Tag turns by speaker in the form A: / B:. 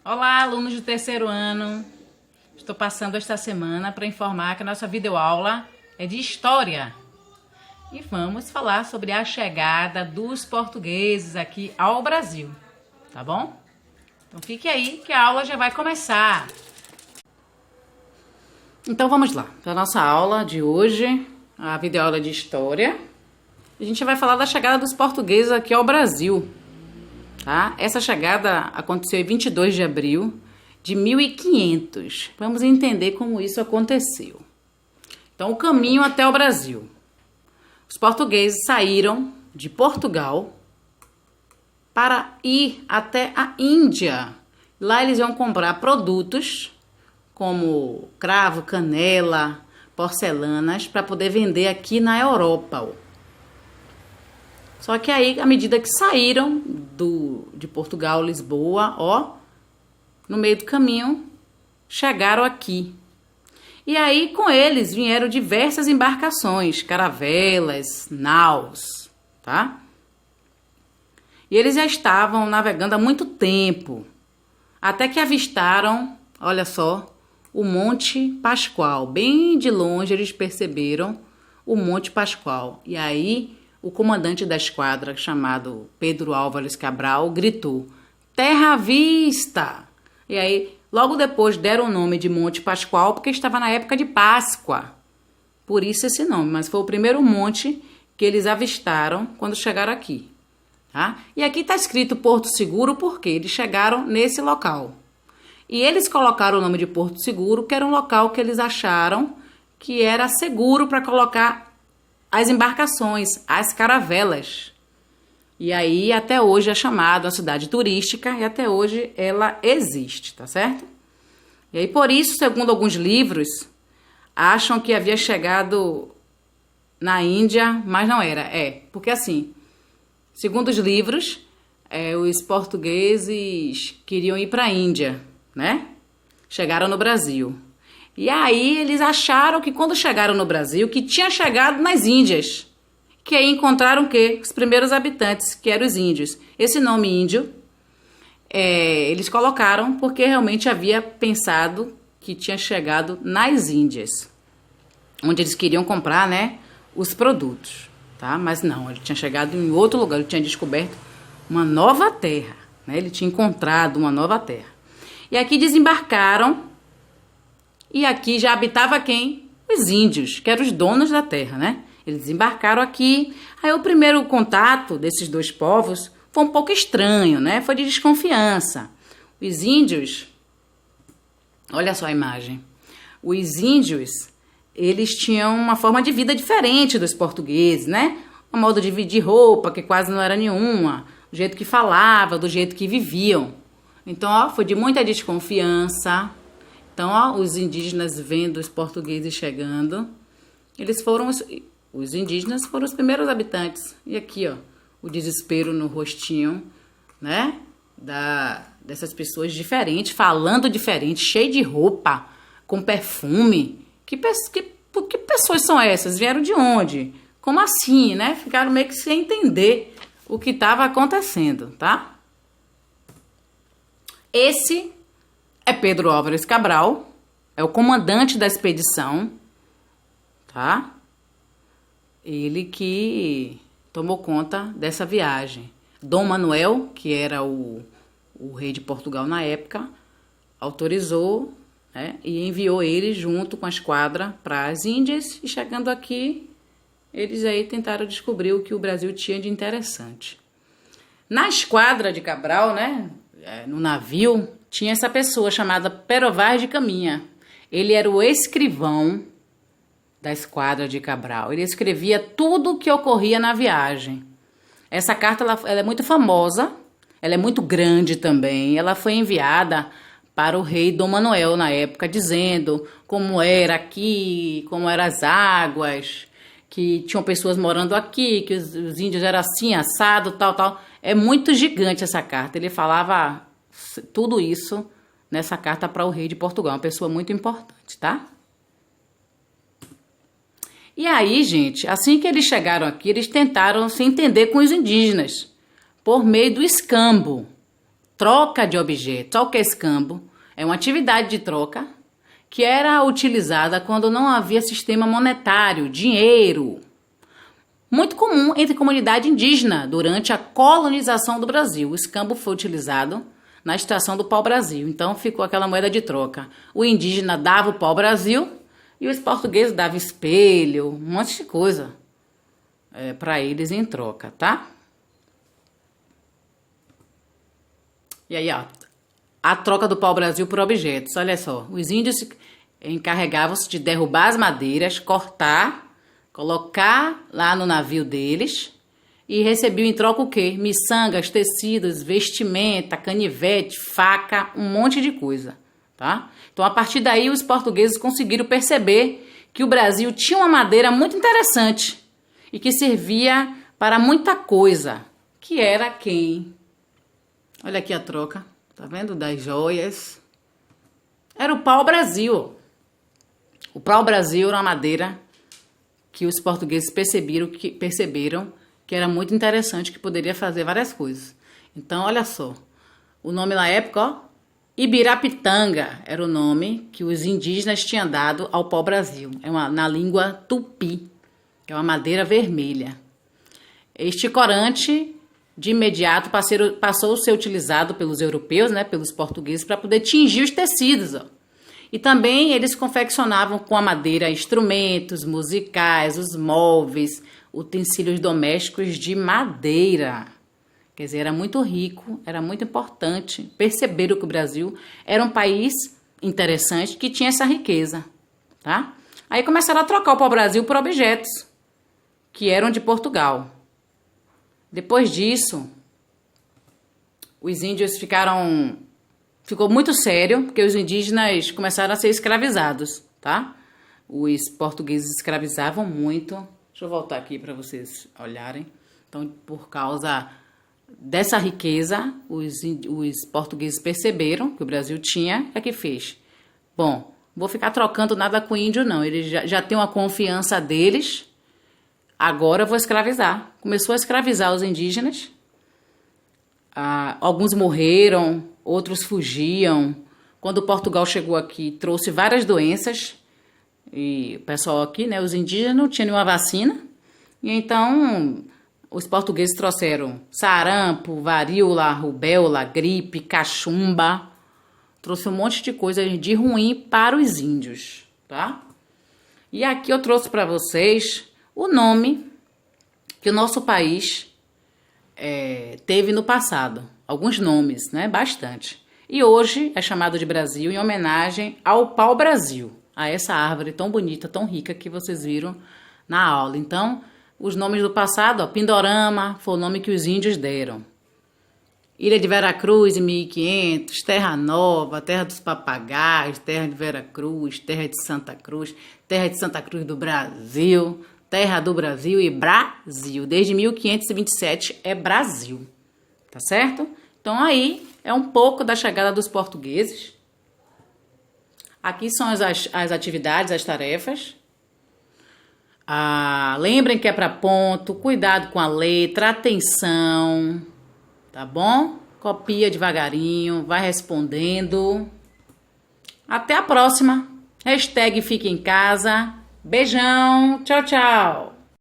A: Olá, alunos do terceiro ano. Estou passando esta semana para informar que a nossa videoaula é de História. E vamos falar sobre a chegada dos portugueses aqui ao Brasil, tá bom? Então fique aí que a aula já vai começar. Então vamos lá, para a nossa aula de hoje, a videoaula de História. A gente vai falar da chegada dos portugueses aqui ao Brasil. Tá? Essa chegada aconteceu em 22 de abril de 1500. Vamos entender como isso aconteceu. Então, o caminho até o Brasil. Os portugueses saíram de Portugal para ir até a Índia. Lá eles iam comprar produtos como cravo, canela, porcelanas para poder vender aqui na Europa. Só que aí, à medida que saíram de Portugal, Lisboa, no meio do caminho, chegaram aqui. E aí, com eles, vieram diversas embarcações, caravelas, naus, tá? E eles já estavam navegando há muito tempo, até que avistaram, olha só, o Monte Pascoal. Bem de longe, eles perceberam o Monte Pascoal. E aí, o comandante da esquadra, chamado Pedro Álvares Cabral, gritou: "Terra à vista!" E aí, logo depois, deram o nome de Monte Pascoal, porque estava na época de Páscoa. Por isso esse nome, mas foi o primeiro monte que eles avistaram quando chegaram aqui. Tá? E aqui está escrito Porto Seguro porque eles chegaram nesse local. E eles colocaram o nome de Porto Seguro, que era um local que eles acharam que era seguro para colocar as embarcações, as caravelas. E aí, até hoje é chamado a cidade turística e até hoje ela existe, tá certo? E aí, por isso, segundo alguns livros, acham que havia chegado na Índia, mas não era. Porque assim, segundo os livros, os portugueses queriam ir para a Índia, né? Chegaram no Brasil. E aí eles acharam que quando chegaram no Brasil, que tinha chegado nas Índias. Que aí encontraram o quê? Os primeiros habitantes, que eram os índios. Esse nome índio, eles colocaram porque realmente havia pensado que tinha chegado nas Índias. Onde eles queriam comprar, né, os produtos. Tá? Mas não, ele tinha chegado em outro lugar. Ele tinha descoberto uma nova terra. Né? Ele tinha encontrado uma nova terra. E aqui desembarcaram. E aqui já habitava quem? Os índios, que eram os donos da terra, né? Eles desembarcaram aqui. Aí o primeiro contato desses dois povos foi um pouco estranho, né? Foi de desconfiança. Os índios, olha só a imagem. Os índios, eles tinham uma forma de vida diferente dos portugueses, né? Um modo de vestir roupa, que quase não era nenhuma. O jeito que falava, do jeito que viviam. Então, foi de muita desconfiança. Então, os indígenas vendo os portugueses chegando, os indígenas foram os primeiros habitantes. E aqui, o desespero no rostinho, né, dessas pessoas diferentes, falando diferente, cheio de roupa, com perfume. Que pessoas são essas? Vieram de onde? Como assim, né? Ficaram meio que sem entender o que estava acontecendo, tá? Esse é Pedro Álvares Cabral, é o comandante da expedição, tá? Ele que tomou conta dessa viagem. Dom Manuel, que era o rei de Portugal na época, autorizou, né, e enviou ele junto com a esquadra para as Índias. E chegando aqui, eles aí tentaram descobrir o que o Brasil tinha de interessante. Na esquadra de Cabral, né, no navio, tinha essa pessoa chamada Pero Vaz de Caminha. Ele era o escrivão da esquadra de Cabral. Ele escrevia tudo o que ocorria na viagem. Essa carta ela é muito famosa, ela é muito grande também. Ela foi enviada para o rei Dom Manuel na época, dizendo como era aqui, como eram as águas, que tinham pessoas morando aqui, que os índios eram assim, assado, tal. É muito gigante essa carta. Ele falava tudo isso nessa carta para o rei de Portugal, uma pessoa muito importante, tá? E aí, gente, assim que eles chegaram aqui, eles tentaram se entender com os indígenas por meio do escambo. troca de objetos. Olha o que é escambo. É uma atividade de troca que era utilizada quando não havia sistema monetário, dinheiro. Muito comum entre comunidade indígena durante a colonização do Brasil. O escambo foi utilizado na extração do pau-brasil. Então ficou aquela moeda de troca. O indígena dava o pau-brasil e os portugueses davam espelho, um monte de coisa para eles em troca, tá? E aí, ó, a troca do pau-brasil por objetos. Olha só, os índios encarregavam-se de derrubar as madeiras, cortar, colocar lá no navio deles e recebiam em troca o quê? Miçangas, tecidos, vestimenta, canivete, faca, um monte de coisa, tá? Então, a partir daí, os portugueses conseguiram perceber que o Brasil tinha uma madeira muito interessante e que servia para muita coisa, que era quem? Olha aqui a troca, tá vendo? Das joias. Era o pau-brasil. O pau-brasil era uma madeira que os portugueses perceberam que era muito interessante, que poderia fazer várias coisas. Então, olha só. O nome na época, ó, Ibirapitanga era o nome que os indígenas tinham dado ao pau-brasil. Na língua tupi, que é uma madeira vermelha. Este corante, de imediato, passou a ser utilizado pelos europeus, né, pelos portugueses, para poder tingir os tecidos. Ó. E também eles confeccionavam com a madeira instrumentos musicais, os móveis, utensílios domésticos de madeira. Quer dizer, era muito rico, era muito importante. Perceberam que o Brasil era um país interessante que tinha essa riqueza, tá? Aí começaram a trocar o pau-brasil por objetos que eram de Portugal. Depois disso, os índios ficou muito sério, porque os indígenas começaram a ser escravizados, tá? Os portugueses escravizavam muito. Deixa eu voltar aqui para vocês olharem. Então, por causa dessa riqueza, os portugueses perceberam que o Brasil tinha, que fez? Bom, vou ficar trocando nada com índio, não. Eles já têm uma confiança deles. Agora eu vou escravizar. Começou a escravizar os indígenas. Alguns morreram, outros fugiam. Quando Portugal chegou aqui, trouxe várias doenças. E o pessoal aqui, né, os indígenas não tinham nenhuma vacina. E então os portugueses trouxeram sarampo, varíola, rubéola, gripe, cachumba. Trouxe um monte de coisa de ruim para os índios, tá? E aqui eu trouxe para vocês o nome que o nosso país teve no passado. Alguns nomes, né? Bastante. E hoje é chamado de Brasil em homenagem ao pau-brasil, a essa árvore tão bonita, tão rica que vocês viram na aula. Então, os nomes do passado, ó, Pindorama foi o nome que os índios deram. Ilha de Veracruz, em 1500, Terra Nova, Terra dos Papagaios, Terra de Veracruz, Terra de Santa Cruz do Brasil, Terra do Brasil e Brasil. Desde 1527 é Brasil, tá certo? Então aí é um pouco da chegada dos portugueses. Aqui são as atividades, as tarefas. Lembrem que é para ponto, cuidado com a letra, atenção, tá bom? Copia devagarinho, vai respondendo. Até a próxima. Hashtag fique em casa. Beijão, tchau, tchau.